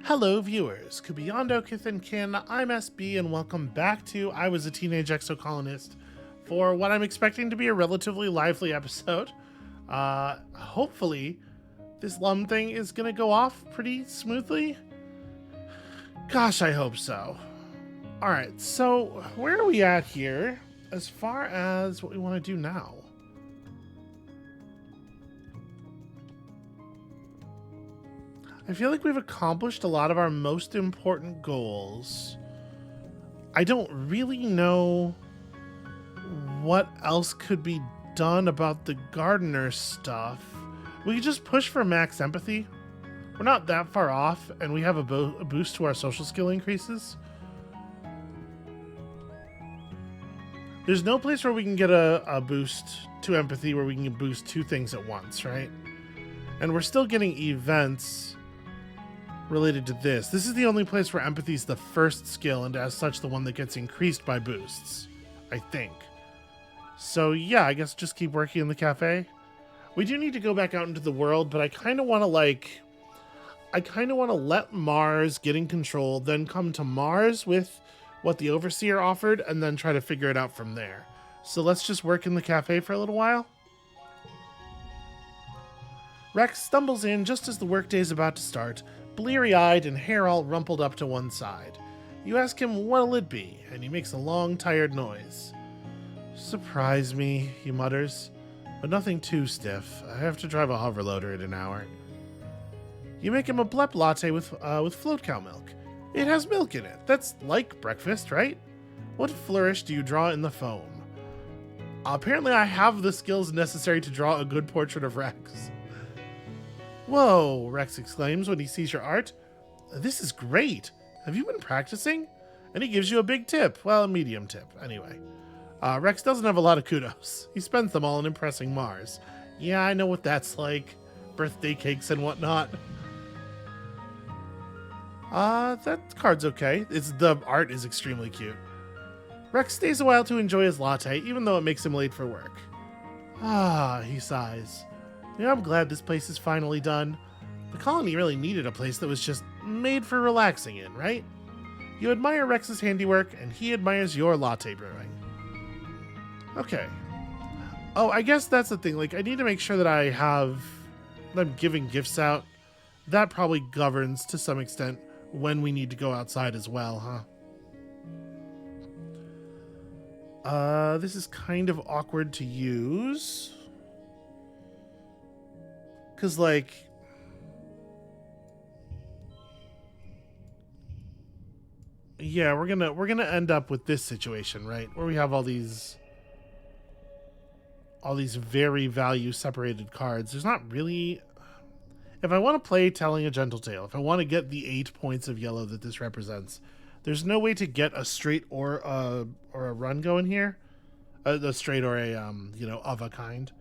Hello, viewers. Kubiyando Kith and Kin, I'm SB, and welcome back to I Was a Teenage Exocolonist for what I'm expecting to be a relatively lively episode. Hopefully, this lum thing is gonna go off pretty smoothly. Gosh, I hope so. Alright, so where are we at here as far as what we want to do now? I feel like we've accomplished a lot of our most important goals. I don't really know what else could be done about the gardener stuff. We could just push for max empathy. We're not that far off, and we have a boost to our social skill increases. There's no place where we can get a boost to empathy where we can boost two things at once, right? And we're still getting events related to this. This is the only place where empathy is the first skill, and as such the one that gets increased by boosts, I think. So yeah, I guess just keep working in the cafe. We do need to go back out into the world, but I kind of want to let Mars get in control, then come to Mars with what the Overseer offered, and then try to figure it out from there. So let's just work in the cafe for a little while. Rex stumbles in just as the workday is about to start, bleary-eyed and hair all rumpled up to one side. You ask him what'll it be, and he makes a long, tired noise. "Surprise me," he mutters, "but nothing too stiff. I have to drive a hoverloader in an hour." You make him a blep latte with float cow milk. It has milk in it. That's like breakfast, right? What flourish do you draw in the foam? Apparently I have the skills necessary to draw a good portrait of Rex. "Whoa," Rex exclaims when he sees your art. "This is great. Have you been practicing?" And he gives you a big tip. Well, a medium tip, anyway. Rex doesn't have a lot of kudos. He spends them all in impressing Mars. Yeah, I know what that's like. Birthday cakes and whatnot. That card's okay. The art is extremely cute. Rex stays a while to enjoy his latte, even though it makes him late for work. He sighs. "Yeah, I'm glad this place is finally done. The colony really needed a place that was just made for relaxing in, right?" You admire Rex's handiwork, and he admires your latte brewing. Okay. Oh, I guess that's the thing. I need to make sure that I'm giving gifts out. That probably governs, to some extent, when we need to go outside as well, huh? This is kind of awkward to use. Because, yeah, we're gonna end up with this situation, right? Where we have all these very value separated cards. There's not really... If I want to play Telling a Gentle Tale, if I want to get the 8 points of yellow that this represents, there's no way to get a straight or a run going here. A straight or a, of a kind.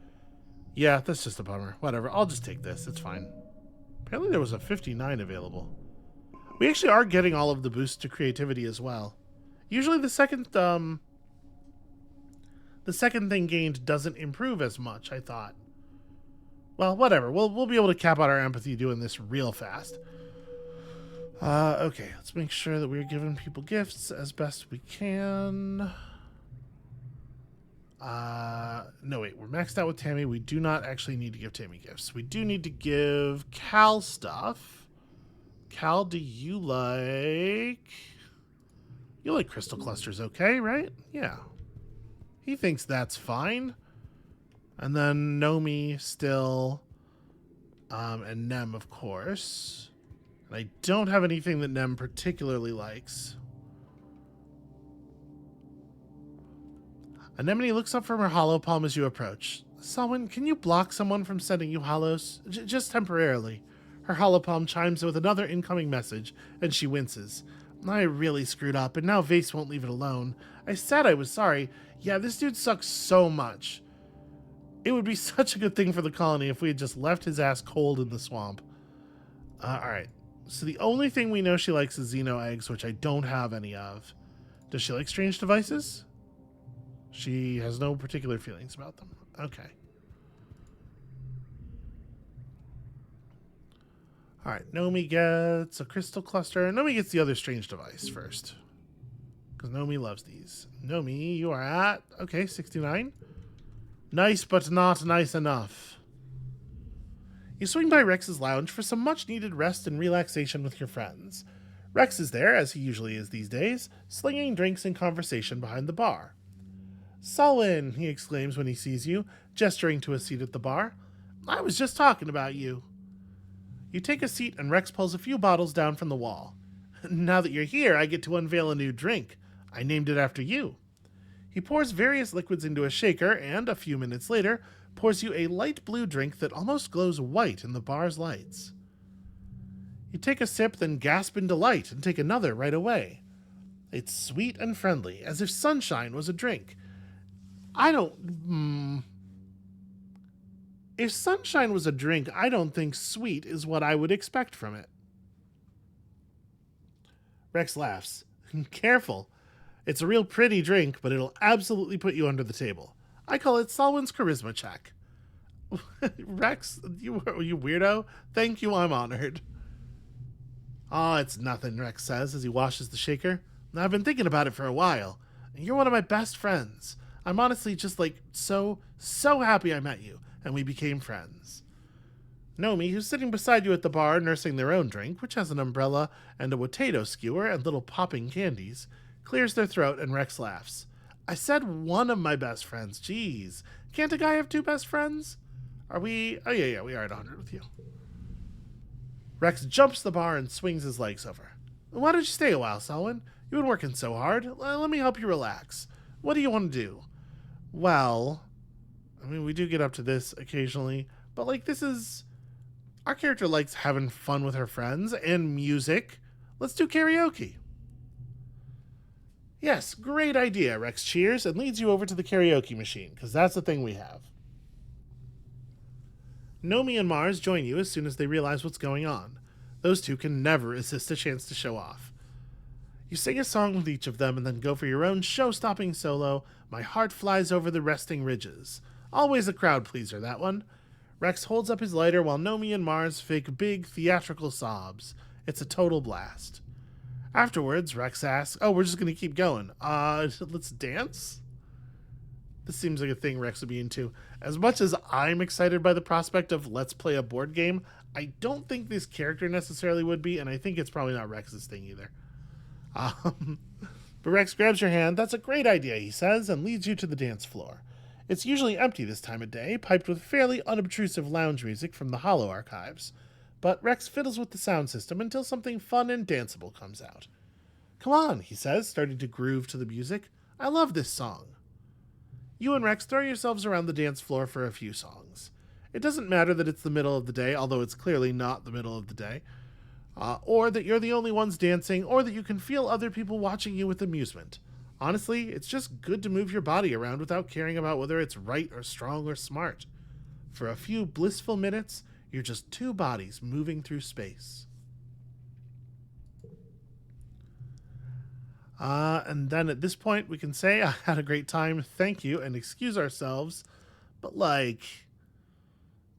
Yeah, that's just a bummer. Whatever, I'll just take this. It's fine. Apparently there was a 59 available. We actually are getting all of the boosts to creativity as well. Usually the second thing gained doesn't improve as much, I thought. Well, whatever. We'll be able to cap out our empathy doing this real fast. Okay, let's make sure that we're giving people gifts as best we can. No, wait, we're maxed out with Tammy. We do not actually need to give Tammy gifts. We do need to give Cal stuff. Cal, do you like... You like crystal clusters, okay, right? Yeah. He thinks that's fine. And then Nomi still, and Nem, of course. And I don't have anything that Nem particularly likes. Anemone looks up from her hollow palm as you approach. "Selwyn, can you block someone from sending you hollows? Just temporarily." Her hollow palm chimes with another incoming message, and she winces. "I really screwed up, and now Vase won't leave it alone. I said I was sorry. Yeah, this dude sucks so much. It would be such a good thing for the colony if we had just left his ass cold in the swamp." Alright. So the only thing we know she likes is Xeno eggs, which I don't have any of. Does she like strange devices? She has no particular feelings about them. Okay. Alright, Nomi gets a crystal cluster. Nomi gets the other strange device first. Because Nomi loves these. Nomi, you are at, okay, 69. Nice, but not nice enough. You swing by Rex's lounge for some much-needed rest and relaxation with your friends. Rex is there, as he usually is these days, slinging drinks and conversation behind the bar. Sullen, he exclaims when he sees you, gesturing to a seat at the bar. I was just talking about you. You take a seat and Rex pulls a few bottles down from the wall. Now that you're here, I get to unveil a new drink. I named it after you. He pours various liquids into a shaker and, a few minutes later, pours you a light blue drink that almost glows white in the bar's lights. You take a sip, then gasp in delight and take another right away. It's sweet and friendly, as if sunshine was a drink. If sunshine was a drink, I don't think sweet is what I would expect from it. Rex laughs. Careful. It's a real pretty drink, but it'll absolutely put you under the table. I call it Selwyn's charisma check. Rex, you weirdo? Thank you, I'm honored. Oh, it's nothing, Rex says as he washes the shaker. I've been thinking about it for a while. You're one of my best friends. I'm honestly just so happy I met you, and we became friends. Nomi, who's sitting beside you at the bar nursing their own drink, which has an umbrella and a potato skewer and little popping candies, clears their throat and Rex laughs. I said one of my best friends. Jeez. Can't a guy have two best friends? Are we... Oh, yeah, we are at 100 with you. Rex jumps the bar and swings his legs over. Why don't you stay a while, Selwyn? You've been working so hard. Let me help you relax. What do you want to do? Well, I mean, we do get up to this occasionally, but this is... Our character likes having fun with her friends and music. Let's do karaoke. Yes, great idea, Rex cheers and leads you over to the karaoke machine, because that's the thing we have. Nomi and Mars join you as soon as they realize what's going on. Those two can never resist a chance to show off. You sing a song with each of them and then go for your own show-stopping solo, My Heart Flies Over the Resting Ridges. Always a crowd pleaser, that one. Rex holds up his lighter while Nomi and Mars fake big theatrical sobs. It's a total blast. Afterwards, Rex asks, we're just going to keep going. Let's dance? This seems like a thing Rex would be into. As much as I'm excited by the prospect of let's play a board game, I don't think this character necessarily would be, and I think it's probably not Rex's thing either. But Rex grabs your hand. That's a great idea, he says, and leads you to the dance floor. It's usually empty this time of day, piped with fairly unobtrusive lounge music from the Hollow archives. But Rex fiddles with the sound system until something fun and danceable comes out. Come on, he says, starting to groove to the music. I love this song. You and Rex throw yourselves around the dance floor for a few songs. It doesn't matter that it's the middle of the day, although it's clearly not the middle of the day, or that you're the only ones dancing, or that you can feel other people watching you with amusement. Honestly, it's just good to move your body around without caring about whether it's right or strong or smart. For a few blissful minutes, you're just two bodies moving through space. And then at this point, we can say, I had a great time, thank you, and excuse ourselves. But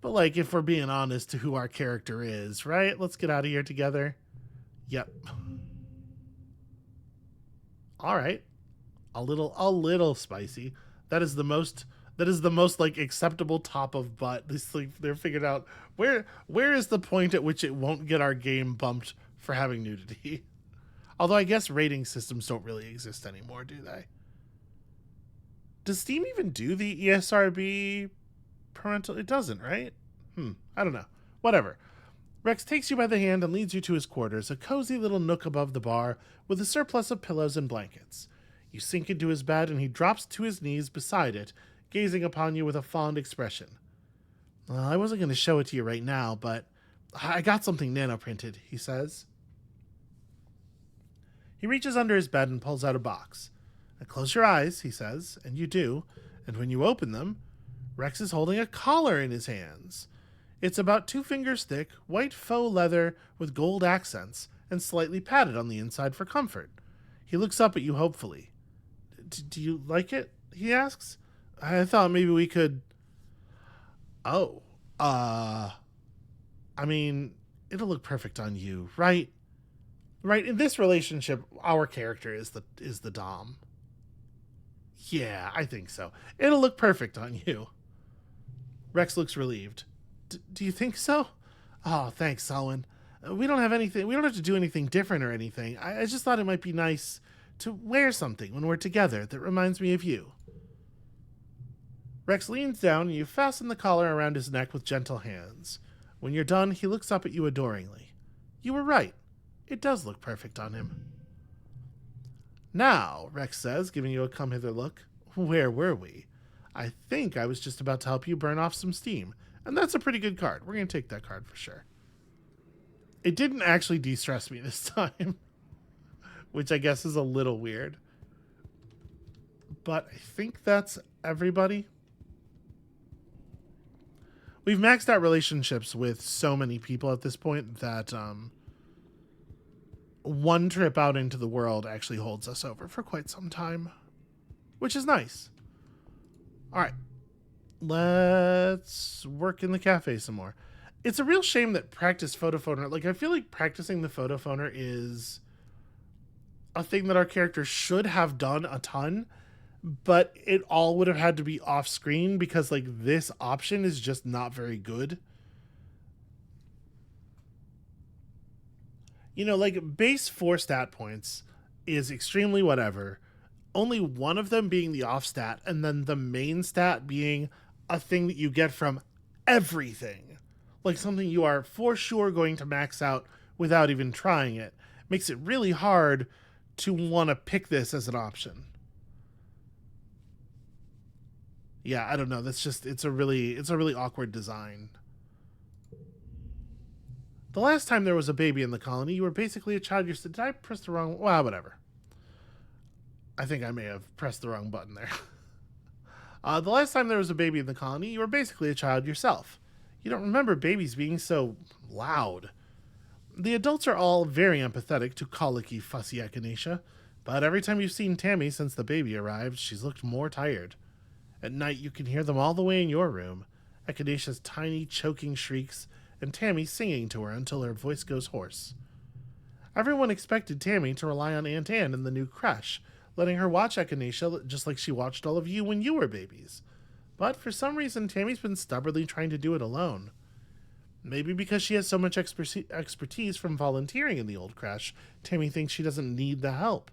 if we're being honest to who our character is, right? Let's get out of here together. Yep. All right. A little spicy. That is the most acceptable top of butt. They're figured out where is the point at which it won't get our game bumped for having nudity. Although I guess rating systems don't really exist anymore, do they? Does Steam even do the ESRB parental? It doesn't, right? I don't know. Whatever. Rex takes you by the hand and leads you to his quarters, a cozy little nook above the bar with a surplus of pillows and blankets. You sink into his bed and he drops to his knees beside it, gazing upon you with a fond expression. Well, I wasn't going to show it to you right now, but I got something nano-printed, he says. He reaches under his bed and pulls out a box. Close your eyes, he says, and you do, and when you open them, Rex is holding a collar in his hands. It's about 2 fingers thick, white faux leather with gold accents, and slightly padded on the inside for comfort. He looks up at you hopefully. Do you like it? He asks. I thought maybe we could... I mean, It'll look perfect on you, right? Right, in this relationship, our character is the dom. Yeah, I think so. It'll look perfect on you. Rex looks relieved. Do you think so? Oh, thanks, Selwyn. We don't have anything. We don't have to do anything different or anything. I just thought it might be nice to wear something when we're together that reminds me of you. Rex leans down and you fasten the collar around his neck with gentle hands. When you're done, he looks up at you adoringly. You were right. It does look perfect on him. Now, Rex says, giving you a come hither look, where were we? I think I was just about to help you burn off some steam, and that's a pretty good card. We're going to take that card for sure. It didn't actually de-stress me this time, which I guess is a little weird. But I think that's everybody. We've maxed out relationships with so many people at this point that one trip out into the world actually holds us over for quite some time, which is nice. All right, let's work in the cafe some more. It's a real shame that practice photo phoner, like I feel like practicing the photo phoner is a thing that our character should have done a ton, but it all would have had to be off screen because like this option is just not very good. You know, like base 4 stat points is extremely whatever. Only one of them being the off stat, and then the main stat being a thing that you get from everything. Like something you are for sure going to max out without even trying it. Makes it really hard to want to pick this as an option. Yeah, I don't know. That's just it's a really awkward design. The last time there was a baby in the colony, you were basically a child. Did I press the wrong? Well, whatever. I think I may have pressed the wrong button there. The last time there was a baby in the colony, you were basically a child yourself. You don't remember babies being so loud. The adults are all very empathetic to colicky, fussy Echinacea, but every time you've seen Tammy since the baby arrived, she's looked more tired. At night, you can hear them all the way in your room. Echinacea's tiny, choking shrieks, and Tammy singing to her until her voice goes hoarse. Everyone expected Tammy to rely on Aunt Anne in the new creche, letting her watch Echinacea just like she watched all of you when you were babies. But for some reason, Tammy's been stubbornly trying to do it alone. Maybe because she has so much expertise from volunteering in the old creche, Tammy thinks she doesn't need the help.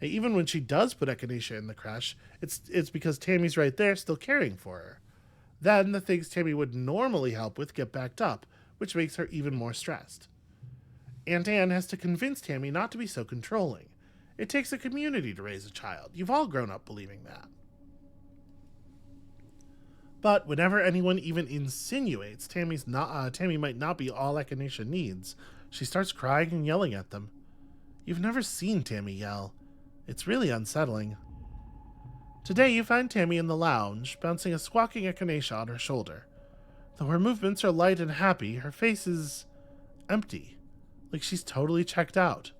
Even when she does put Echinacea in the creche, it's because Tammy's right there still caring for her. Then the things Tammy would normally help with get backed up, which makes her even more stressed. Aunt Anne has to convince Tammy not to be so controlling. It takes a community to raise a child. You've all grown up believing that. But whenever anyone even insinuates Tammy might not be all Echinacea needs, she starts crying and yelling at them. You've never seen Tammy yell. It's really unsettling. Today you find Tammy in the lounge, bouncing a squawking Echinacea on her shoulder. Though her movements are light and happy, her face is empty, like she's totally checked out.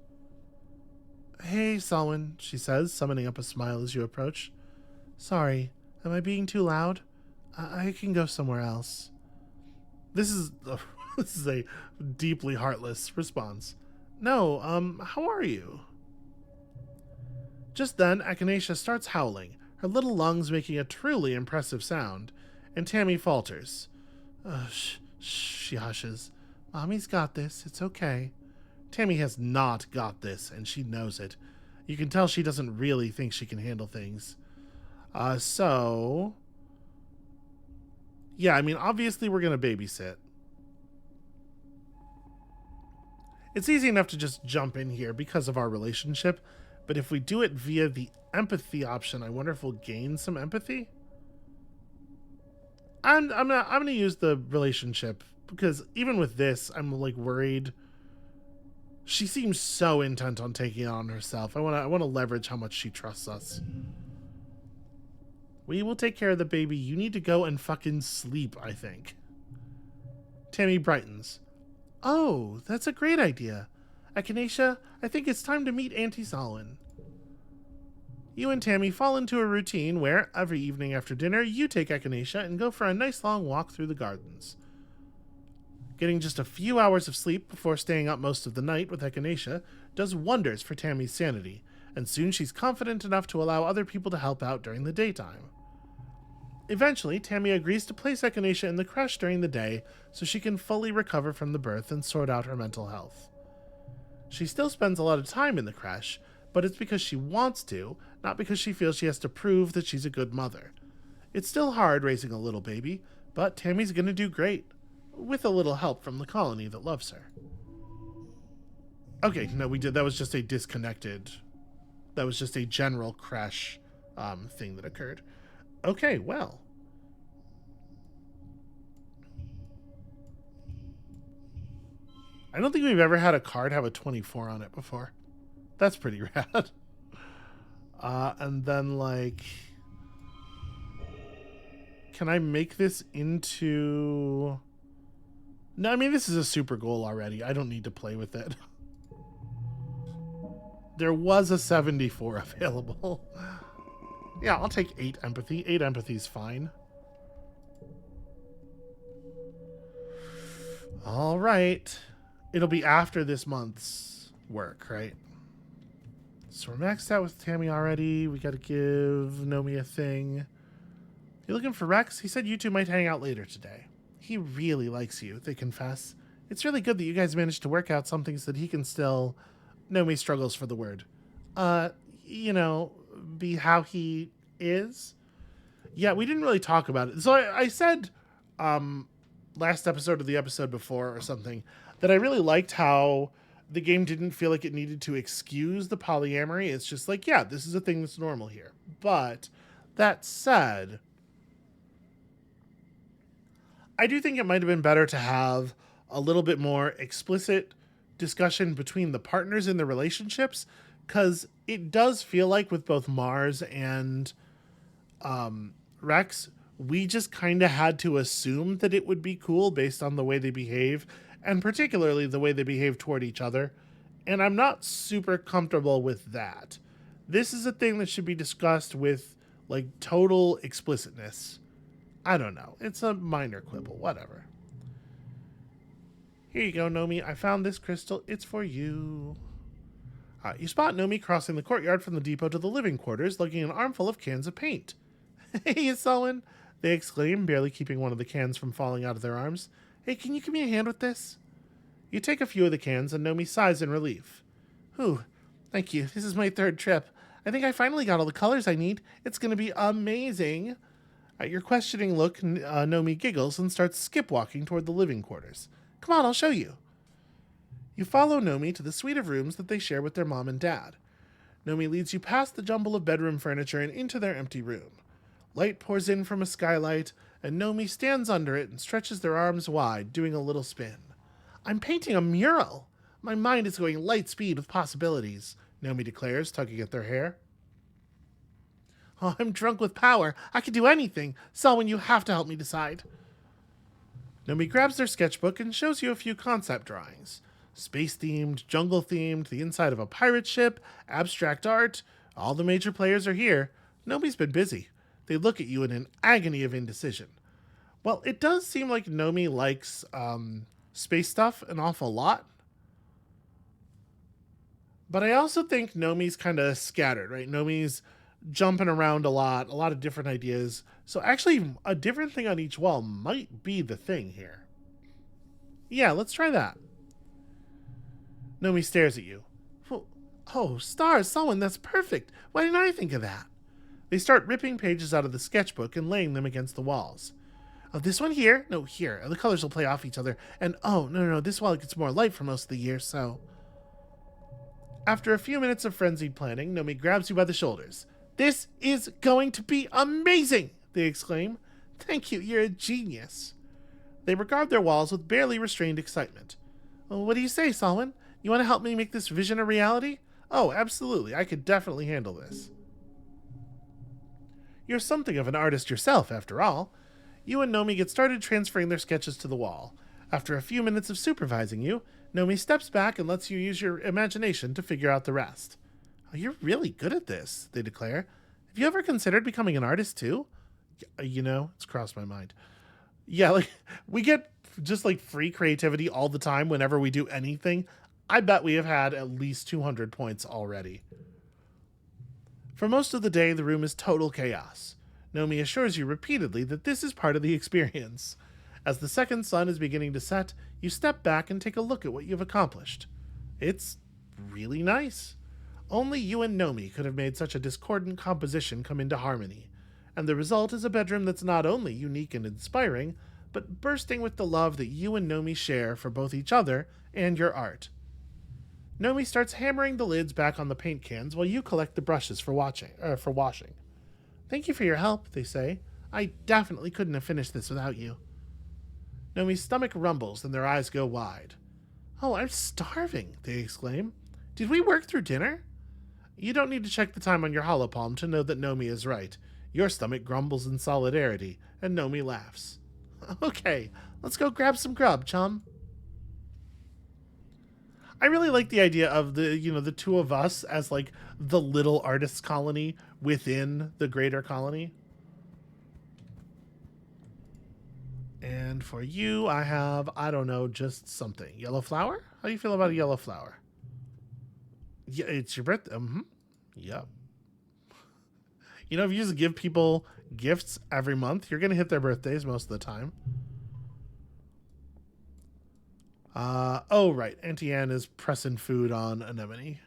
Hey, Selwyn, she says, summoning up a smile as you approach. Sorry, am I being too loud? I can go somewhere else. This is a deeply heartless response. No, how are you? Just then, Echinacea starts howling, her little lungs making a truly impressive sound, and Tammy falters. She hushes. Mommy's got this. It's okay. Tammy has not got this, and she knows it. You can tell she doesn't really think she can handle things. Yeah, I mean, obviously we're going to babysit. It's easy enough to just jump in here because of our relationship, but if we do it via the empathy option, I wonder if we'll gain some empathy? I'm gonna use the relationship because even with this, I'm like worried. She seems so intent on taking it on herself. I want to leverage how much she trusts us. We will take care of the baby. You need to go and fucking sleep, I think. Tammy brightens. Oh, that's a great idea. Echinacea, I think it's time to meet Auntie Selwyn. You and Tammy fall into a routine where, every evening after dinner, you take Echinacea and go for a nice long walk through the gardens. Getting just a few hours of sleep before staying up most of the night with echinacea does wonders for Tammy's sanity, and soon she's confident enough to allow other people to help out during the daytime. Eventually, Tammy agrees to place echinacea in the creche during the day so she can fully recover from the birth and sort out her mental health. She still spends a lot of time in the creche, but it's because she wants to, not because she feels she has to prove that she's a good mother. It's still hard raising a little baby, but Tammy's gonna do great, with a little help from the colony that loves her. Okay, no, we did. That was just a disconnected. That was just a general creche thing that occurred. Okay, well. I don't think we've ever had a card have a 24 on it before. That's pretty rad. And then, like... Can I make this into... No, I mean, this is a super goal already. I don't need to play with it. There was a 74 available. Yeah, I'll take 8 empathy. 8 empathy is fine. All right. It'll be after this month's work, right? So we're maxed out with Tammy already. We got to give Nomi a thing. You looking for Rex? He said you two might hang out later today. He really likes you, they confess. It's really good that you guys managed to work out something so that he can still... Nomi struggles for the word. You know, be how he is. Yeah, we didn't really talk about it. So I said last episode of the episode before or something that I really liked how the game didn't feel like it needed to excuse the polyamory. It's just like, yeah, this is a thing that's normal here. But that said... I do think it might have been better to have a little bit more explicit discussion between the partners in the relationships, because it does feel like with both Mars and Rex, we just kind of had to assume that it would be cool based on the way they behave, and particularly the way they behave toward each other, and I'm not super comfortable with that. This is a thing that should be discussed with, like, total explicitness. I don't know. It's a minor quibble. Whatever. Here you go, Nomi. I found this crystal. It's for you. You spot Nomi crossing the courtyard from the depot to the living quarters, lugging an armful of cans of paint. Hey, Sullen, they exclaim, barely keeping one of the cans from falling out of their arms. Hey, can you give me a hand with this? You take a few of the cans, and Nomi sighs in relief. Whew, thank you. This is my 3rd trip. I think I finally got all the colors I need. It's going to be amazing. At your questioning look, Nomi giggles and starts skip-walking toward the living quarters. Come on, I'll show you. You follow Nomi to the suite of rooms that they share with their mom and dad. Nomi leads you past the jumble of bedroom furniture and into their empty room. Light pours in from a skylight, and Nomi stands under it and stretches their arms wide, doing a little spin. I'm painting a mural. My mind is going light speed with possibilities, Nomi declares, tugging at their hair. Oh, I'm drunk with power. I can do anything. Selwyn, you have to help me decide. Nomi grabs their sketchbook and shows you a few concept drawings. Space-themed, jungle-themed, the inside of a pirate ship, abstract art. All the major players are here. Nomi's been busy. They look at you in an agony of indecision. Well, it does seem like Nomi likes space stuff an awful lot. But I also think Nomi's kind of scattered, right? Nomi's jumping around a lot of different ideas. So actually, a different thing on each wall might be the thing here. Yeah, let's try that. Nomi stares at you. Oh, stars, someone, that's perfect. Why didn't I think of that? They start ripping pages out of the sketchbook and laying them against the walls. Oh, this one here? No, here. The colors will play off each other. And oh, no, this wall gets more light for most of the year, so... After a few minutes of frenzied planning, Nomi grabs you by the shoulders. This is going to be amazing, they exclaim. Thank you, you're a genius. They regard their walls with barely restrained excitement. Well, what do you say, Solomon? You want to help me make this vision a reality? Oh, absolutely. I could definitely handle this. You're something of an artist yourself, after all. You and Nomi get started transferring their sketches to the wall. After a few minutes of supervising you, Nomi steps back and lets you use your imagination to figure out the rest. Oh, you're really good at this, they declare. Have you ever considered becoming an artist, too? You know, it's crossed my mind. Yeah, like, we get just like free creativity all the time whenever we do anything, I bet we have had at least 200 points already. For most of the day, the room is total chaos. Nomi assures you repeatedly that this is part of the experience. As the second sun is beginning to set, you step back and take a look at what you've accomplished. It's really nice. Only you and Nomi could have made such a discordant composition come into harmony, and the result is a bedroom that's not only unique and inspiring, but bursting with the love that you and Nomi share for both each other and your art. Nomi starts hammering the lids back on the paint cans while you collect the brushes for washing. Thank you for your help, they say. I definitely couldn't have finished this without you. Nomi's stomach rumbles and their eyes go wide. Oh, I'm starving, they exclaim. Did we work through dinner? You don't need to check the time on your holopalm to know that Nomi is right. Your stomach grumbles in solidarity, and Nomi laughs. Okay, let's go grab some grub, chum. I really like the idea of the two of us as like the little artists colony within the greater colony. And for you, I have, I don't know, just something. Yellow flower? How do you feel about a yellow flower? Yeah, it's your birthday. Yep. If you just give people gifts every month, you're going to hit their birthdays most of the time. Oh, right. Auntie Anne is pressing food on Anemone.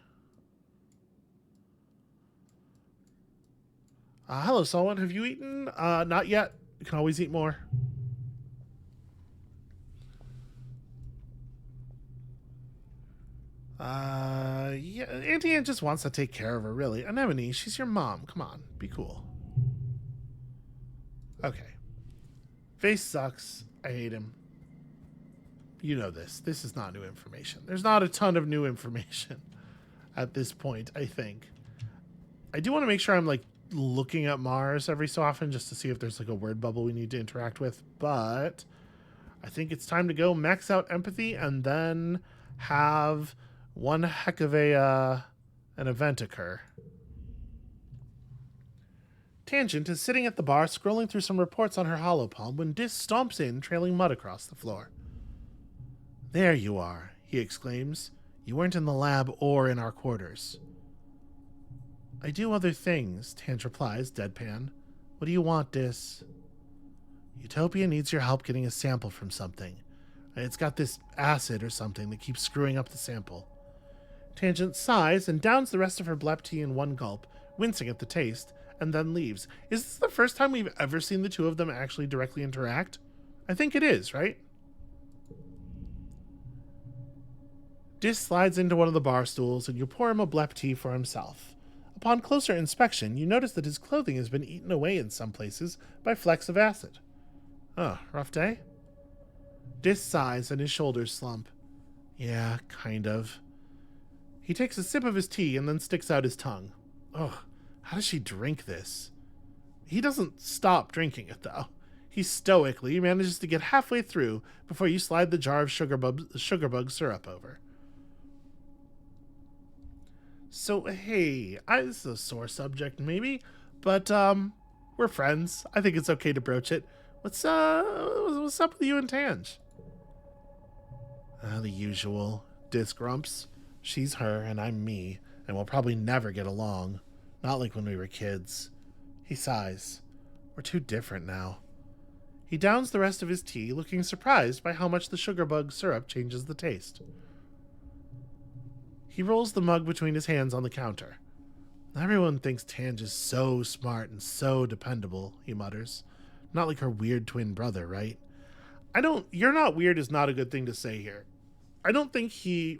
Hello, someone. Have you eaten? Not yet. You can always eat more. Yeah, Auntie Anne just wants to take care of her, really. Anemone, she's your mom. Come on, be cool. Okay. Face sucks. I hate him. You know this. This is not new information. There's not a ton of new information at this point, I think. I do want to make sure I'm, like, looking at Mars every so often just to see if there's, like, a word bubble we need to interact with. But I think it's time to go max out empathy and then have one heck of an event occur. Tangent is sitting at the bar scrolling through some reports on her holopalm when Dis stomps in, trailing mud across the floor. There you are, he exclaims. You weren't in the lab or in our quarters. I do other things, Tange replies, deadpan. What do you want, Dis? Utopia needs your help getting a sample from something. It's got this acid or something that keeps screwing up the sample. Tangent sighs and downs the rest of her blep tea in one gulp, wincing at the taste, and then leaves. Is this the first time we've ever seen the two of them actually directly interact? I think it is, right? Dis slides into one of the bar stools and you pour him a blep tea for himself. Upon closer inspection, you notice that his clothing has been eaten away in some places by flecks of acid. Oh, rough day? Dis sighs and his shoulders slump. Yeah, kind of. He takes a sip of his tea and then sticks out his tongue. Ugh, how does she drink this? He doesn't stop drinking it, though. He stoically manages to get halfway through before you slide the jar of sugarbug syrup over. So, hey, this is a sore subject, maybe, but, we're friends. I think it's okay to broach it. What's up with you and Tange? The usual. Dis grumps. She's her and I'm me, and we'll probably never get along. Not like when we were kids. He sighs. We're too different now. He downs the rest of his tea, looking surprised by how much the sugarbug syrup changes the taste. He rolls the mug between his hands on the counter. Everyone thinks Tange is so smart and so dependable, he mutters. Not like her weird twin brother, right? You're not weird is not a good thing to say here. I don't think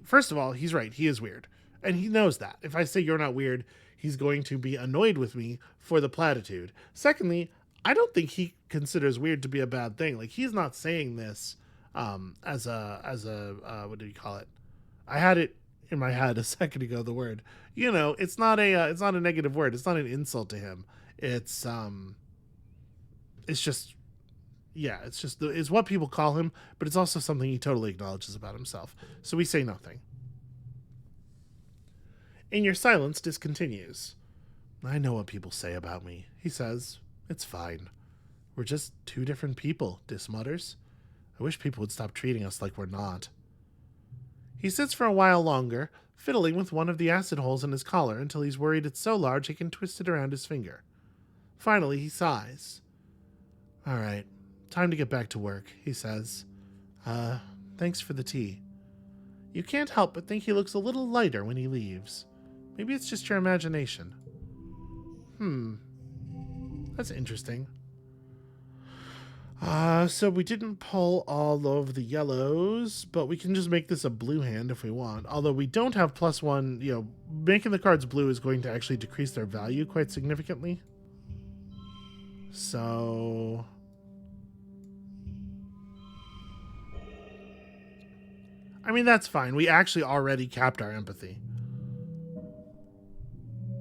first of all, he's right, he is weird. And he knows that. If I say you're not weird, he's going to be annoyed with me for the platitude. Secondly, I don't think he considers weird to be a bad thing. Like, he's not saying this as a what do you call it? I had it in my head a second ago, the word. It's not a negative word. It's not an insult to him. It's what people call him, but it's also something he totally acknowledges about himself. So we say nothing. In your silence, Dis continues. I know what people say about me, he says. It's fine. We're just two different people, Dis mutters. I wish people would stop treating us like we're not. He sits for a while longer, fiddling with one of the acid holes in his collar until he's worried it's so large he can twist it around his finger. Finally, he sighs. All right, time to get back to work, he says. Thanks for the tea. You can't help but think he looks a little lighter when he leaves. Maybe it's just your imagination. That's interesting. So we didn't pull all of the yellows, but we can just make this a blue hand if we want. Although we don't have +1, making the cards blue is going to actually decrease their value quite significantly. So... I mean, that's fine. We actually already capped our empathy.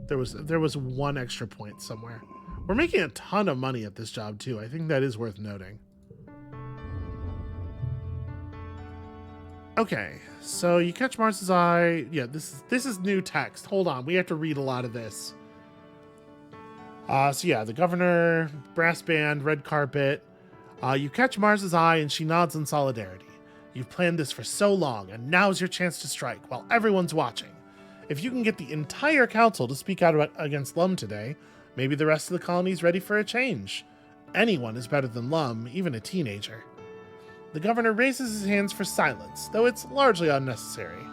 There was 1 extra point somewhere. We're making a ton of money at this job, too. I think that is worth noting. Okay, so you catch Mars's eye. Yeah, this is new text. Hold on, we have to read a lot of this. So yeah, the governor, brass band, red carpet. You catch Mars's eye and she nods in solidarity. You've planned this for so long, and now's your chance to strike while everyone's watching. If you can get the entire council to speak out against Lum today, maybe the rest of the colony's ready for a change. Anyone is better than Lum, even a teenager. The governor raises his hands for silence, though it's largely unnecessary.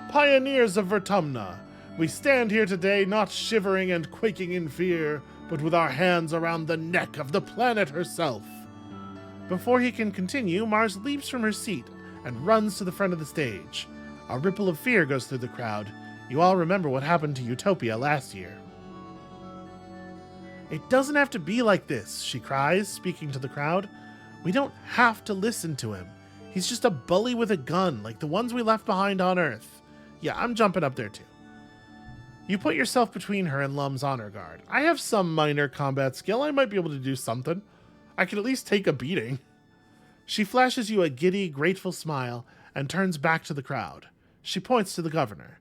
Pioneers of Vertumna, we stand here today not shivering and quaking in fear, but with our hands around the neck of the planet herself. Before he can continue, Mars leaps from her seat and runs to the front of the stage. A ripple of fear goes through the crowd. You all remember what happened to Utopia last year. It doesn't have to be like this, she cries, speaking to the crowd. We don't have to listen to him. He's just a bully with a gun, like the ones we left behind on Earth. Yeah, I'm jumping up there too. You put yourself between her and Lum's honor guard. I have some minor combat skill. I might be able to do something. I can at least take a beating. She flashes you a giddy, grateful smile and turns back to the crowd. She points to the governor.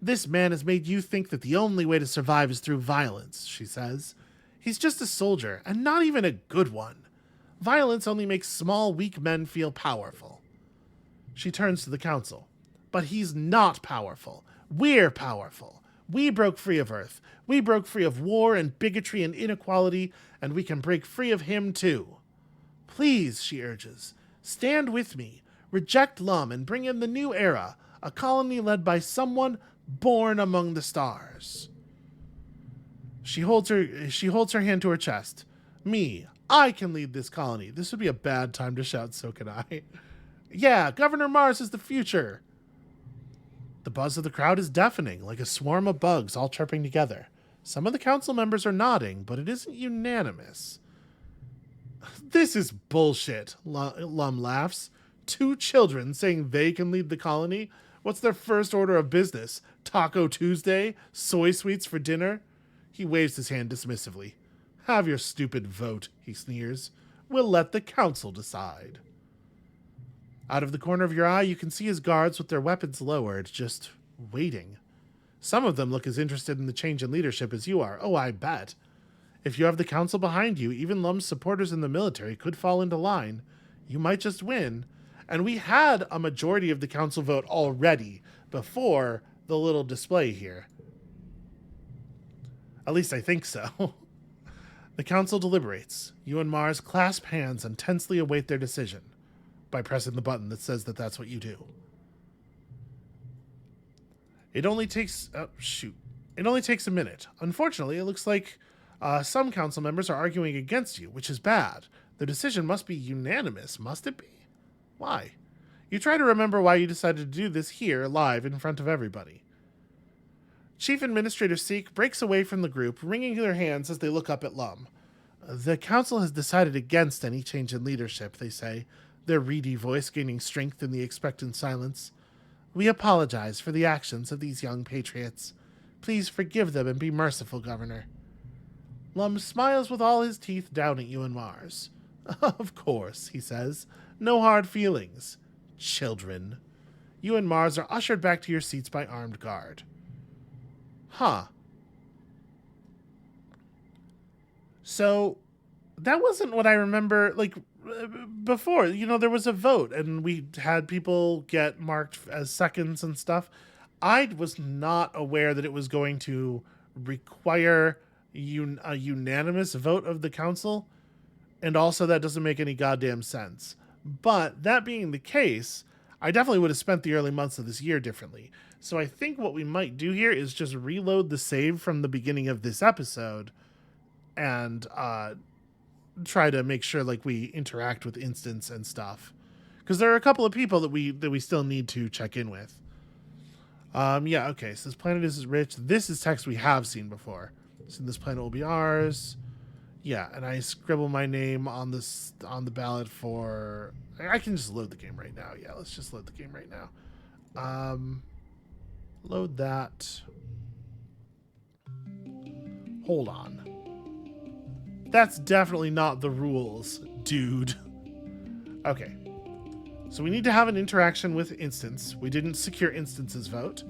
This man has made you think that the only way to survive is through violence, she says. He's just a soldier, and not even a good one. Violence only makes small, weak men feel powerful. She turns to the council. But he's not powerful. We're powerful. We broke free of Earth. We broke free of war and bigotry and inequality, and we can break free of him too. Please, she urges, stand with me. Reject Lum and bring in the new era, a colony led by someone born among the stars. She holds her hand to her chest. Me, I can lead this colony. This would be a bad time to shout, so can I. Yeah, Governor Mars is the future. The buzz of the crowd is deafening, like a swarm of bugs all chirping together. Some of the council members are nodding, but it isn't unanimous. This is bullshit, Lum laughs. 2 children saying they can lead the colony? What's their first order of business? Taco Tuesday? Soy sweets for dinner? He waves his hand dismissively. Have your stupid vote, he sneers. We'll let the council decide. Out of the corner of your eye, you can see his guards with their weapons lowered, just waiting. Some of them look as interested in the change in leadership as you are. Oh, I bet. If you have the council behind you, even Lum's supporters in the military could fall into line. You might just win. And we had a majority of the council vote already before the little display here. At least I think so. The council deliberates. You and Mars clasp hands and tensely await their decision by pressing the button that says that that's what you do. It only takes... It only takes a minute. Unfortunately, it looks like some council members are arguing against you, which is bad. The decision must be unanimous, must it be? Why? You try to remember why you decided to do this here, live, in front of everybody. Chief Administrator Seek breaks away from the group, wringing their hands as they look up at Lum. The council has decided against any change in leadership, they say, their reedy voice gaining strength in the expectant silence. We apologize for the actions of these young patriots. Please forgive them and be merciful, Governor. Lum smiles with all his teeth down at you and Mars. Of course, he says. No hard feelings. Children. You and Mars are ushered back to your seats by armed guard. Huh. So, that wasn't what I remember. Like, before, there was a vote and we had people get marked as seconds and stuff. I was not aware that it was going to require a unanimous vote of the council, and also that doesn't make any goddamn sense. But that being the case, I definitely would have spent the early months of this year differently. So I think what we might do here is just reload the save from the beginning of this episode and try to make sure like we interact with Instance and stuff, because there are a couple of people that we still need to check in with. Yeah, okay, so this planet is rich. This is text we have seen before. So this planet will be ours. Yeah, and I scribble my name on the ballot for... I can just load the game right now. Yeah, let's just load the game right now. Load that. Hold on. That's definitely not the rules, dude. Okay. So we need to have an interaction with Instance. We didn't secure Instance's vote.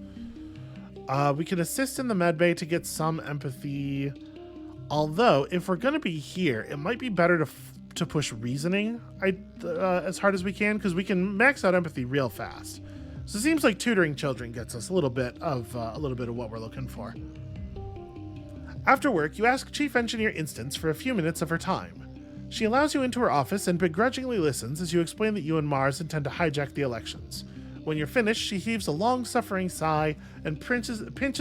We can assist in the medbay to get some empathy. Although, if we're going to be here, it might be better to push reasoning as hard as we can, because we can max out empathy real fast. So it seems like tutoring children gets us a little bit of what we're looking for. After work, you ask Chief Engineer Instance for a few minutes of her time. She allows you into her office and begrudgingly listens as you explain that you and Mars intend to hijack the elections. When you're finished, she heaves a long-suffering sigh and pinches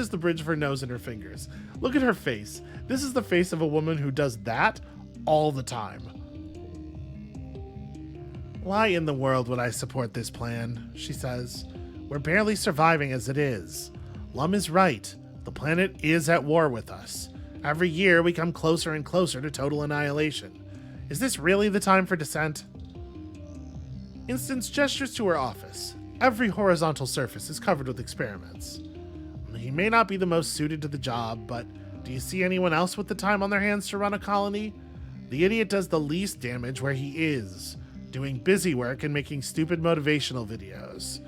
the bridge of her nose in her fingers. Look at her face. This is the face of a woman who does that all the time. Why in the world would I support this plan? She says. We're barely surviving as it is. Lum is right. The planet is at war with us. Every year we come closer and closer to total annihilation. Is this really the time for dissent? Instance gestures to her office. Every horizontal surface is covered with experiments. He may not be the most suited to the job, but do you see anyone else with the time on their hands to run a colony? The idiot does the least damage where he is, doing busy work and making stupid motivational videos.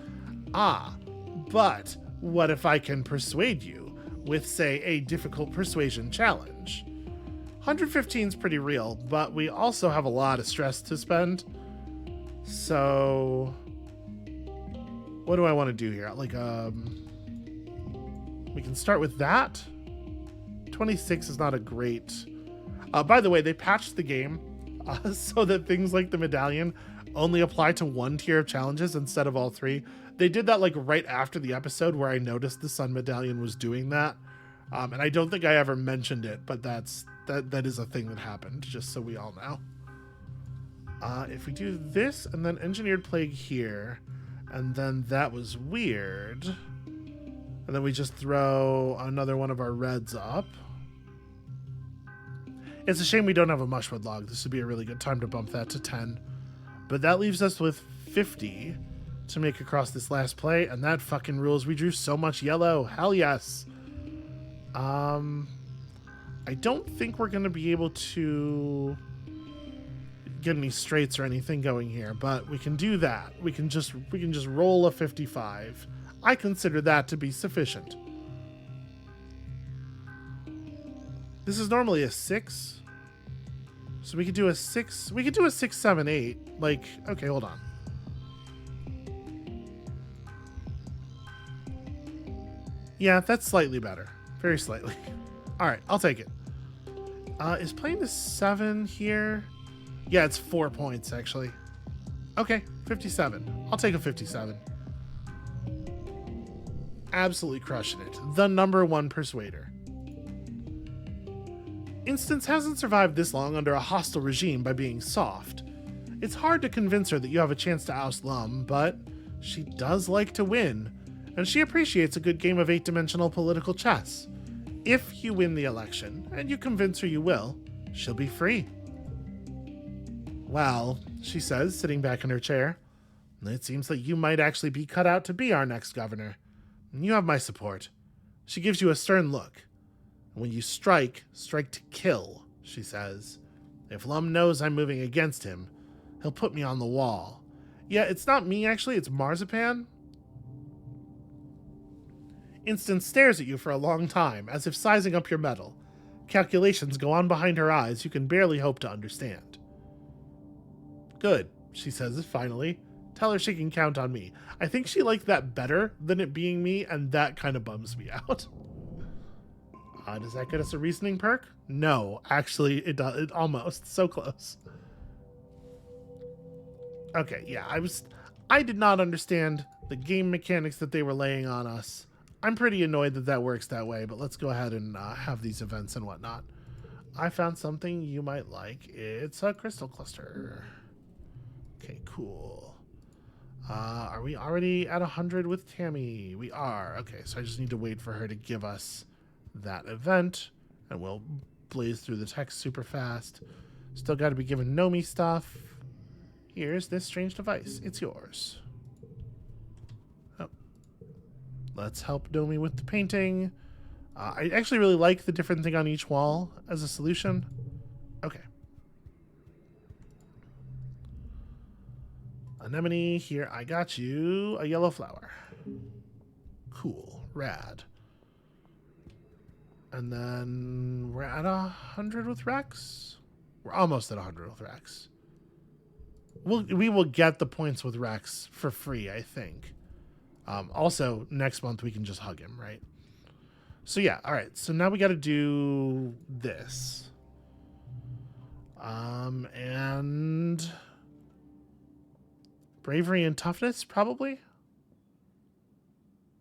But what if I can persuade you with, say, a difficult persuasion challenge? 115 is pretty real, but we also have a lot of stress to spend. So what do I want to do here? Like, we can start with that. 26 is not a great... by the way, they patched the game so that things like the medallion only apply to one tier of challenges instead of all three. They did that like right after the episode where I noticed the Sun Medallion was doing that. And I don't think I ever mentioned it, but that is a thing that happened, just so we all know. If we do this and then Engineered Plague here, and then that was weird, and then we just throw another one of our reds up. It's a shame we don't have a Mushwood log. This would be a really good time to bump that to 10. But that leaves us with 50 to make across this last play, and that fucking rules. We drew so much yellow. Hell yes. I don't think we're going to be able to get any straights or anything going here, but we can do that. We can just roll a 55. I consider that to be sufficient. This is normally a 6. So we could do a 6. We could do a 6, 7, 8. Like, okay, hold on. Yeah, that's slightly better. Very slightly. All right, I'll take it. Is playing the 7 here? Yeah, it's 4 points, actually. Okay, 57. I'll take a 57. Absolutely crushing it. The #1 persuader. Instance hasn't survived this long under a hostile regime by being soft. It's hard to convince her that you have a chance to oust Lum, but she does like to win, and she appreciates a good game of 8-dimensional political chess. If you win the election, and you convince her you will, she'll be free. Well, she says, sitting back in her chair, it seems like you might actually be cut out to be our next governor. You have my support. She gives you a stern look. When you strike to kill, she says. If Lum knows I'm moving against him, he'll put me on the wall. Yeah, it's not me, actually, it's Marzipan. Instance stares at you for a long time, as if sizing up your mettle. Calculations go on behind her eyes you can barely hope to understand. Good, she says finally. Tell her she can count on me. I think she liked that better than it being me, and that kind of bums me out. Does that get us a reasoning perk? No, actually, it does. It almost. So close. Okay, yeah, I did not understand the game mechanics that they were laying on us. I'm pretty annoyed that that works that way, but let's go ahead and have these events and whatnot. I found something you might like. It's a crystal cluster. Okay, cool. Are we already at 100 with Tammy? We are. Okay, so I just need to wait for her to give us that event, and we'll blaze through the text super fast. Still got to be given Nomi stuff. Here's this strange device. It's yours. Oh. Let's help Nomi with the painting. I actually really like the different thing on each wall as a solution. Okay. Anemone, here, I got you a yellow flower. Cool. Rad. And then we're at 100 with Rex. We're almost at 100 with Rex. We will get the points with Rex for free, I think. Also, next month we can just hug him, right? So yeah, all right. So now we got to do this. And bravery and toughness, probably.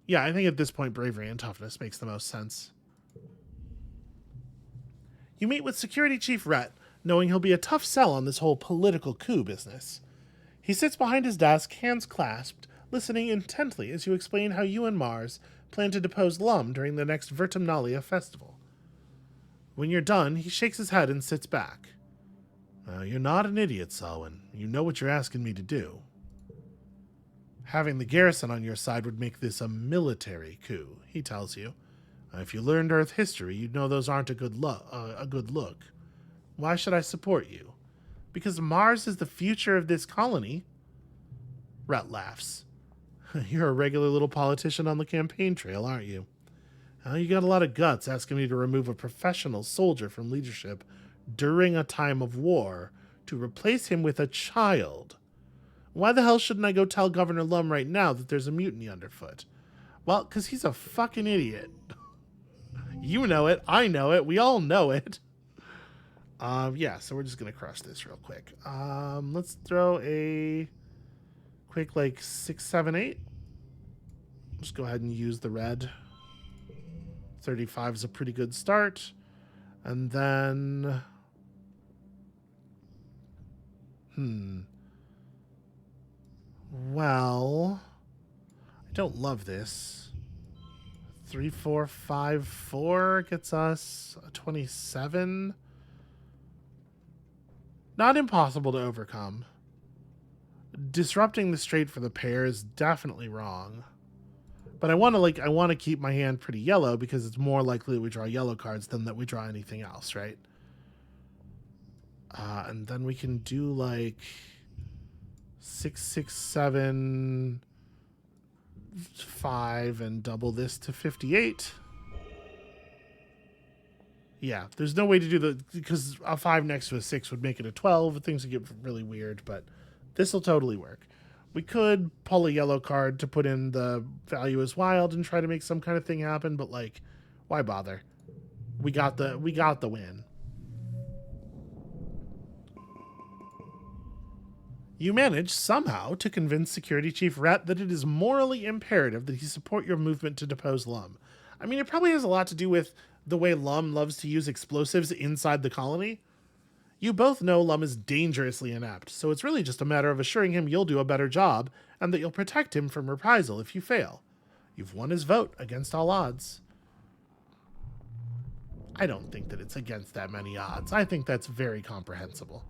Yeah, I think at this point, bravery and toughness makes the most sense. You meet with Security Chief Rhett, knowing he'll be a tough sell on this whole political coup business. He sits behind his desk, hands clasped, listening intently as you explain how you and Mars plan to depose Lum during the next Vertumnalia festival. When you're done, he shakes his head and sits back. You're not an idiot, Selwyn. You know what you're asking me to do. Having the garrison on your side would make this a military coup, he tells you. If you learned Earth history, you'd know those aren't a good look. Why should I support you? Because Mars is the future of this colony. Rhett laughs. You're a regular little politician on the campaign trail, aren't you? You got a lot of guts asking me to remove a professional soldier from leadership during a time of war to replace him with a child. Why the hell shouldn't I go tell Governor Lum right now that there's a mutiny underfoot? Well, because he's a fucking idiot. You know it. I know it. We all know it. Yeah, so we're just going to crush this real quick. Let's throw a quick, 6, 7, 8. Just go ahead and use the red. 35 is a pretty good start. And then... Well... I don't love this. 3, 4, 5, 4 gets us a 27. Not impossible to overcome. Disrupting the straight for the pair is definitely wrong. But I want to keep my hand pretty yellow because it's more likely that we draw yellow cards than that we draw anything else, right? And then we can do 6, 6, 7, 5 and double this to 58. Yeah, there's no way to do because a 5 next to a 6 would make it a 12. Things would get really weird, but this will totally work. We could pull a yellow card to put in the value as wild and try to make some kind of thing happen, but why bother? We got the win. You manage somehow to convince Security Chief Rhett that it is morally imperative that he support your movement to depose Lum. I mean, it probably has a lot to do with the way Lum loves to use explosives inside the colony. You both know Lum is dangerously inept, so it's really just a matter of assuring him you'll do a better job and that you'll protect him from reprisal if you fail. You've won his vote against all odds. I don't think that it's against that many odds. I think that's very comprehensible.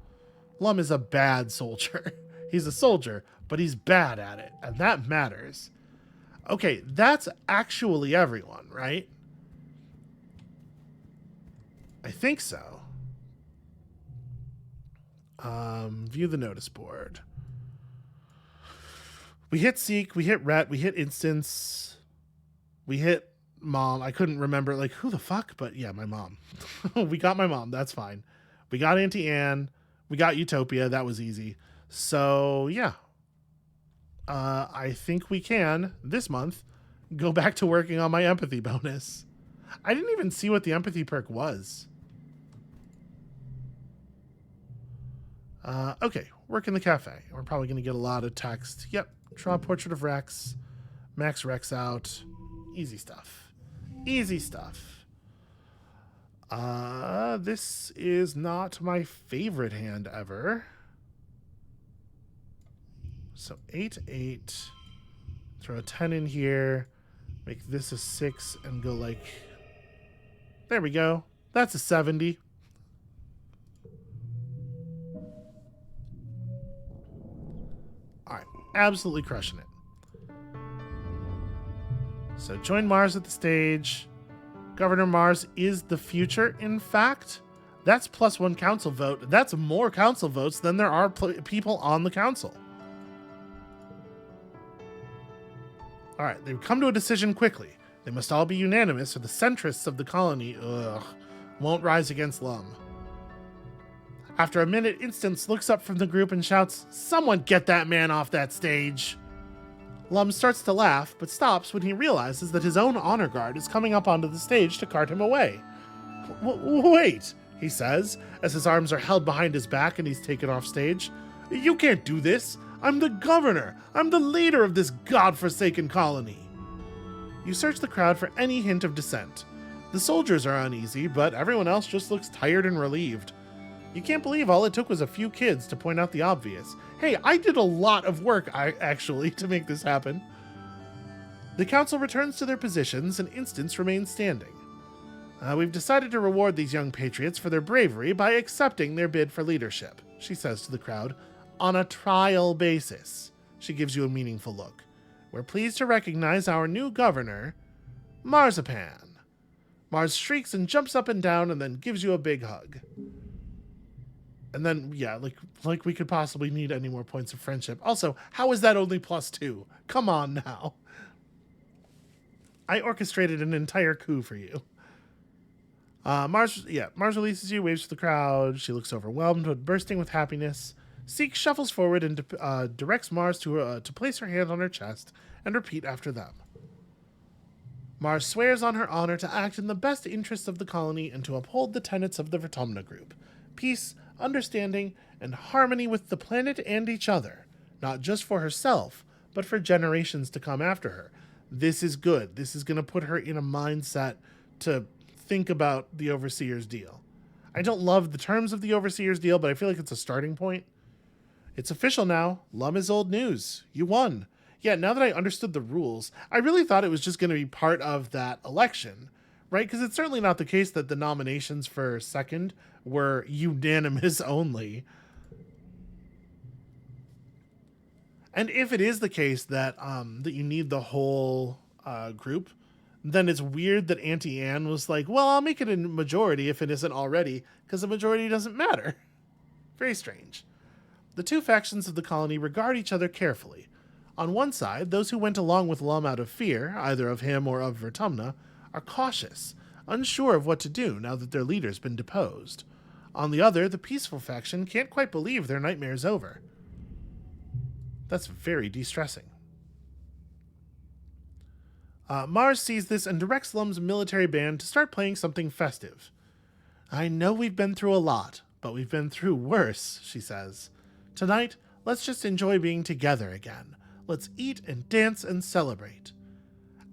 Lum is a bad soldier. He's a soldier, but he's bad at it, and that matters. Okay, that's actually everyone, right? I think so. View the notice board. We hit Seek, we hit Rhett, we hit Instance, we hit Mom. I couldn't remember, who the fuck? But yeah, my mom. We got my mom, that's fine. We got Auntie Anne, we got Utopia, that was easy. So, yeah. I think we can, this month, go back to working on my empathy bonus. I didn't even see what the empathy perk was. Okay, work in the cafe. We're probably going to get a lot of text. Yep, draw a portrait of Rex. Max Rex out. Easy stuff. Easy stuff. This is not my favorite hand ever. So 8, 8. Throw a 10 in here. Make this a 6 and go like... There we go. That's a 70. Alright, absolutely crushing it. So join Mars at the stage. Governor Mars is the future, in fact. That's +1 council vote. That's more council votes than there are people on the council. Alright, they've come to a decision quickly. They must all be unanimous or the centrists of the colony won't rise against Lum. After a minute, Instance looks up from the group and shouts, "Someone get that man off that stage!" Lum starts to laugh, but stops when he realizes that his own honor guard is coming up onto the stage to cart him away. Wait, he says, as his arms are held behind his back and he's taken off stage. You can't do this! I'm the governor! I'm the leader of this godforsaken colony! You search the crowd for any hint of dissent. The soldiers are uneasy, but everyone else just looks tired and relieved. You can't believe all it took was a few kids to point out the obvious. Hey, I did a lot of work, actually, to make this happen. The council returns to their positions and Instance remains standing. We've decided to reward these young patriots for their bravery by accepting their bid for leadership, she says to the crowd, on a trial basis. She gives you a meaningful look. We're pleased to recognize our new governor, Marzipan. Mars shrieks and jumps up and down and then gives you a big hug. And then, yeah, like we could possibly need any more points of friendship. Also, how is that only +2? Come on now. I orchestrated an entire coup for you. Mars releases you, waves to the crowd. She looks overwhelmed but bursting with happiness. Seek shuffles forward and directs Mars to place her hand on her chest and repeat after them. Mars swears on her honor to act in the best interests of the colony and to uphold the tenets of the Vertumna Group. Peace, understanding, and harmony with the planet and each other, not just for herself, but for generations to come after her. This is good. This is going to put her in a mindset to think about the Overseer's deal. I don't love the terms of the Overseer's deal, but I feel like it's a starting point. It's official now. Lum is old news. You won. Yeah, now that I understood the rules, I really thought it was just going to be part of that election, right? Because it's certainly not the case that the nominations for second were unanimous only. And if it is the case that that you need the whole group, then it's weird that Auntie Anne was like, well, I'll make it a majority if it isn't already, because the majority doesn't matter. Very strange. The two factions of the colony regard each other carefully. On one side, those who went along with Lum out of fear, either of him or of Vertumna, are cautious, unsure of what to do now that their leader's been deposed. On the other, the peaceful faction can't quite believe their nightmare's over. That's very distressing. Mars sees this and directs Lum's military band to start playing something festive. I know we've been through a lot, but we've been through worse, she says. Tonight, let's just enjoy being together again. Let's eat and dance and celebrate.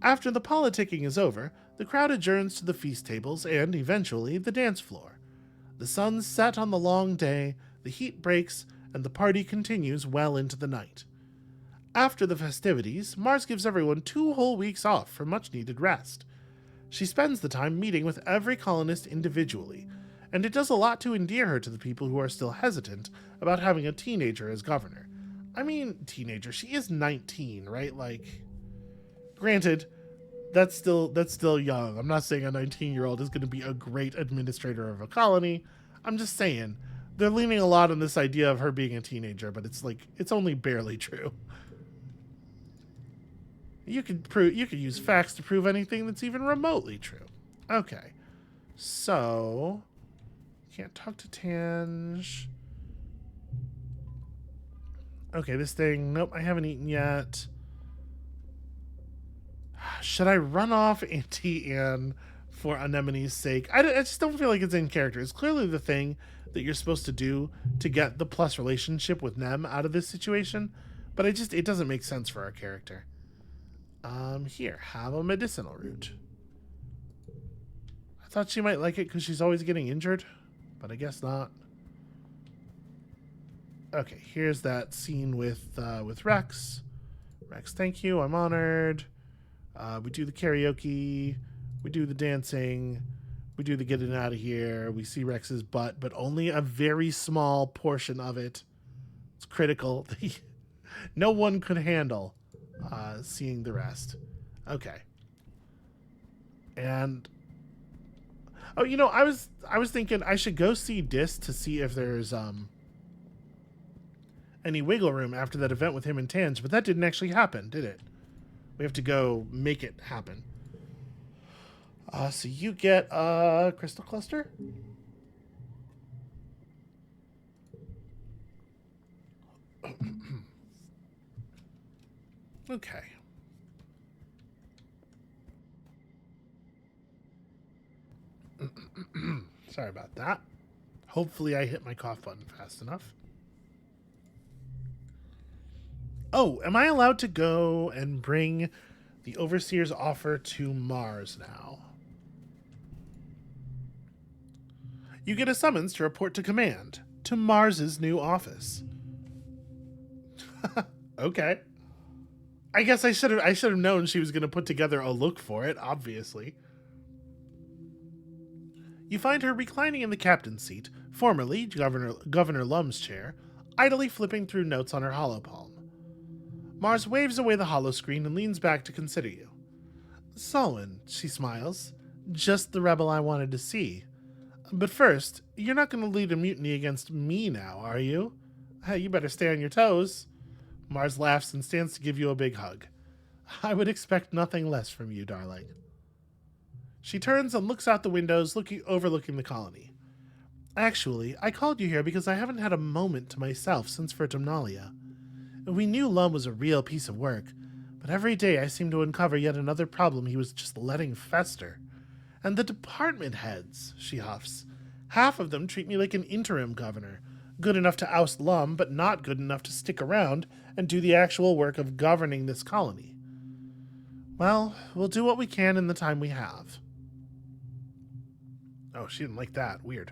After the politicking is over, the crowd adjourns to the feast tables and, eventually, the dance floor. The sun set on the long day, the heat breaks, and the party continues well into the night. After the festivities, Mars gives everyone 2 whole weeks off for much-needed rest. She spends the time meeting with every colonist individually, and it does a lot to endear her to the people who are still hesitant about having a teenager as governor. I mean, teenager, she is 19, right? Like, granted, that's still young. I'm not saying a 19-year-old is going to be a great administrator of a colony. I'm just saying, they're leaning a lot on this idea of her being a teenager, but it's like, it's only barely true. You could use facts to prove anything that's even remotely true. Okay. So, can't talk to Tange. Okay, this thing. Nope, I haven't eaten yet. Should I run off Auntie Anne for Anemone's sake? I just don't feel like it's in character. It's clearly the thing that you're supposed to do to get the plus relationship with Nem out of this situation, but it doesn't make sense for our character. Here, have a medicinal root. I thought she might like it because she's always getting injured, but I guess not. Okay, here's that scene with Rex. Rex, thank you. I'm honored. We do the karaoke. We do the dancing. We do the getting out of here. We see Rex's butt, but only a very small portion of it. It's critical. No one could handle seeing the rest. Okay. And oh, I was thinking I should go see Dis to see if there's any wiggle room after that event with him and Tange, but that didn't actually happen, did it? We have to go make it happen. So you get a crystal cluster. Okay. Sorry about that. Hopefully I hit my cough button fast enough. Oh, am I allowed to go and bring the Overseer's offer to Mars now? You get a summons to report to command, to Mars's new office. Okay. I guess I should have known she was going to put together a look for it, obviously. You find her reclining in the captain's seat, formerly Governor Lum's chair, idly flipping through notes on her holopalm. Mars waves away the holoscreen and leans back to consider you. Solwyn, she smiles. Just the rebel I wanted to see. But first, you're not going to lead a mutiny against me now, are you? Hey, you better stay on your toes. Mars laughs and stands to give you a big hug. I would expect nothing less from you, darling. She turns and looks out the windows, overlooking the colony. Actually, I called you here because I haven't had a moment to myself since Vertumnalia. We knew Lum was a real piece of work, but every day I seem to uncover yet another problem he was just letting fester. And the department heads, she huffs. Half of them treat me like an interim governor, good enough to oust Lum, but not good enough to stick around and do the actual work of governing this colony. Well, we'll do what we can in the time we have. Oh, she didn't like that. Weird.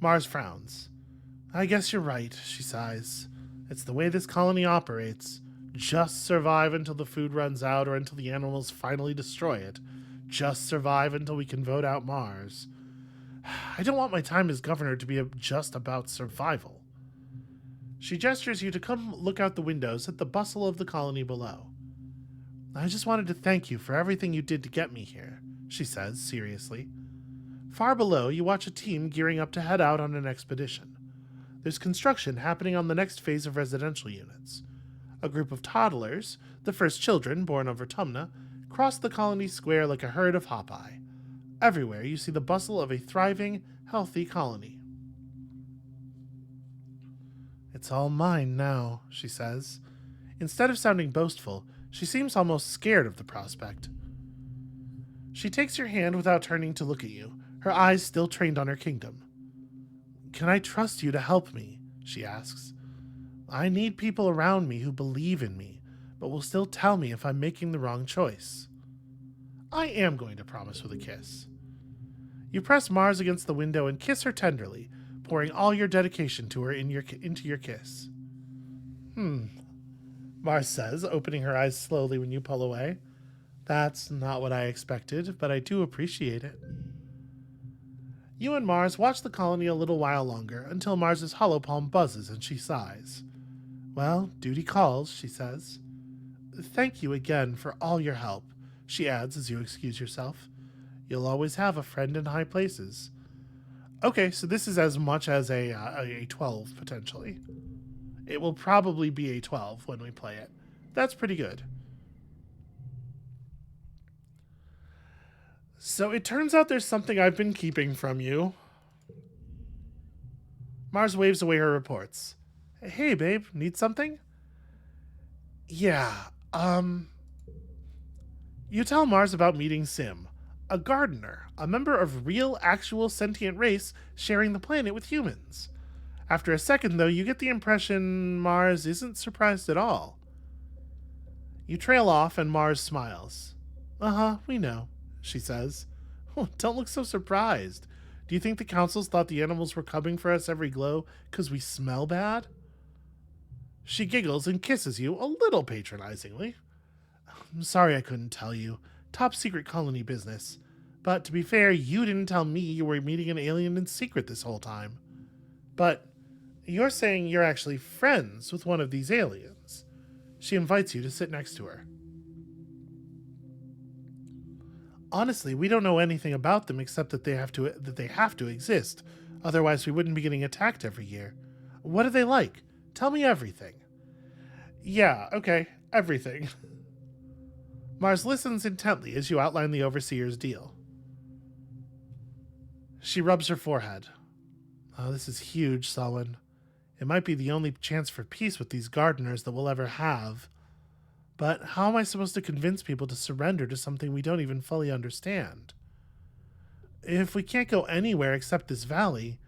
Mars frowns. I guess you're right, she sighs. It's the way this colony operates. Just survive until the food runs out or until the animals finally destroy it. Just survive until we can vote out Mars. I don't want my time as governor to be just about survival. She gestures you to come look out the windows at the bustle of the colony below. I just wanted to thank you for everything you did to get me here, she says seriously. Far below, you watch a team gearing up to head out on an expedition. There's construction happening on the next phase of residential units. A group of toddlers, the first children born of Vertumna, cross the colony square like a herd of Hawkeye. Everywhere you see the bustle of a thriving, healthy colony. It's all mine now, she says. Instead of sounding boastful, she seems almost scared of the prospect. She takes your hand without turning to look at you, her eyes still trained on her kingdom. Can I trust you to help me? She asks. I need people around me who believe in me, but will still tell me if I'm making the wrong choice. I am going to promise with a kiss. You press Mars against the window and kiss her tenderly, pouring all your dedication to her into your kiss. Mars says, opening her eyes slowly when you pull away. That's not what I expected, but I do appreciate it. You and Mars watch the colony a little while longer until Mars's holopalm buzzes and she sighs. Well, duty calls, she says. Thank you again for all your help, she adds as you excuse yourself. You'll always have a friend in high places. Okay, so this is as much as a 12, potentially. It will probably be a 12 when we play it. That's pretty good. So it turns out there's something I've been keeping from you. Mars waves away her reports. Hey, babe, need something? Yeah, you tell Mars about meeting Sim, a gardener, a member of real, actual sentient race sharing the planet with humans. After a second, though, you get the impression Mars isn't surprised at all. You trail off, and Mars smiles. Uh huh, we know, she says. Oh, don't look so surprised. Do you think the councils thought the animals were coming for us every glow because we smell bad? She giggles and kisses you a little patronizingly. I'm sorry I couldn't tell you. Top secret colony business. But to be fair, you didn't tell me you were meeting an alien in secret this whole time. But you're saying you're actually friends with one of these aliens. She invites you to sit next to her. Honestly, we don't know anything about them except that they have to exist. Otherwise, we wouldn't be getting attacked every year. What are they like? Tell me everything. Yeah, okay, everything. Mars listens intently as you outline the overseer's deal. She rubs her forehead. Oh, this is huge, Sullen. It might be the only chance for peace with these gardeners that we'll ever have. But how am I supposed to convince people to surrender to something we don't even fully understand? If we can't go anywhere except this valley,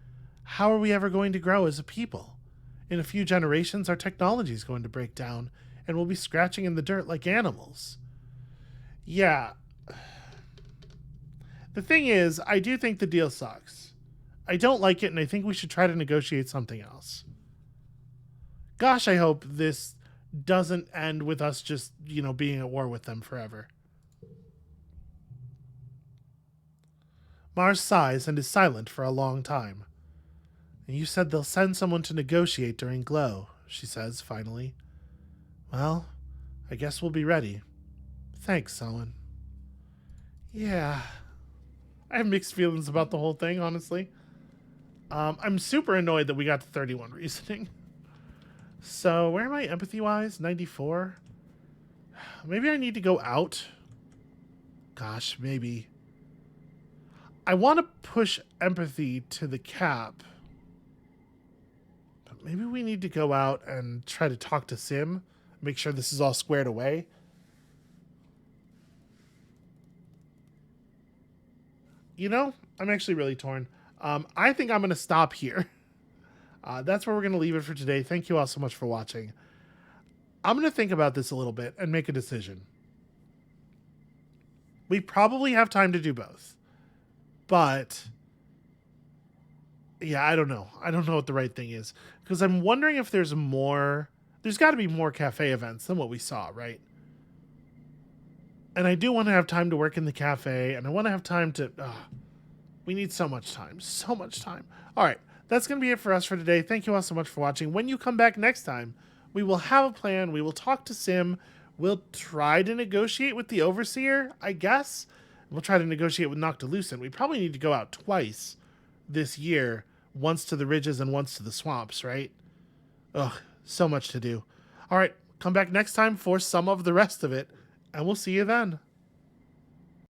how are we ever going to grow as a people? In a few generations, our technology is going to break down, and we'll be scratching in the dirt like animals. Yeah. The thing is, I do think the deal sucks. I don't like it, and I think we should try to negotiate something else. Gosh, I hope this doesn't end with us just, being at war with them forever. Mars sighs and is silent for a long time. You said they'll send someone to negotiate during Glow, she says finally. Well, I guess we'll be ready. Thanks, Owen. Yeah. I have mixed feelings about the whole thing, honestly. I'm super annoyed that we got to 31 reasoning. So, where am I empathy-wise? 94? Maybe I need to go out. Gosh, maybe. I want to push empathy to the cap. But maybe we need to go out and try to talk to Sim. Make sure this is all squared away. I'm actually really torn. I think I'm going to stop here. That's where we're going to leave it for today. Thank you all so much for watching. I'm going to think about this a little bit and make a decision. We probably have time to do both. But, yeah, I don't know. I don't know what the right thing is. Because I'm wondering if there's more... There's got to be more cafe events than what we saw, right? And I do want to have time to work in the cafe. And I want to have time to... we need so much time. So much time. All right. That's going to be it for us for today. Thank you all so much for watching. When you come back next time, we will have a plan. We will talk to Sim. We'll try to negotiate with the Overseer, I guess. We'll try to negotiate with Noctilucent. We probably need to go out twice this year. Once to the ridges and once to the swamps, right? Ugh, so much to do. All right, come back next time for some of the rest of it, and we'll see you then.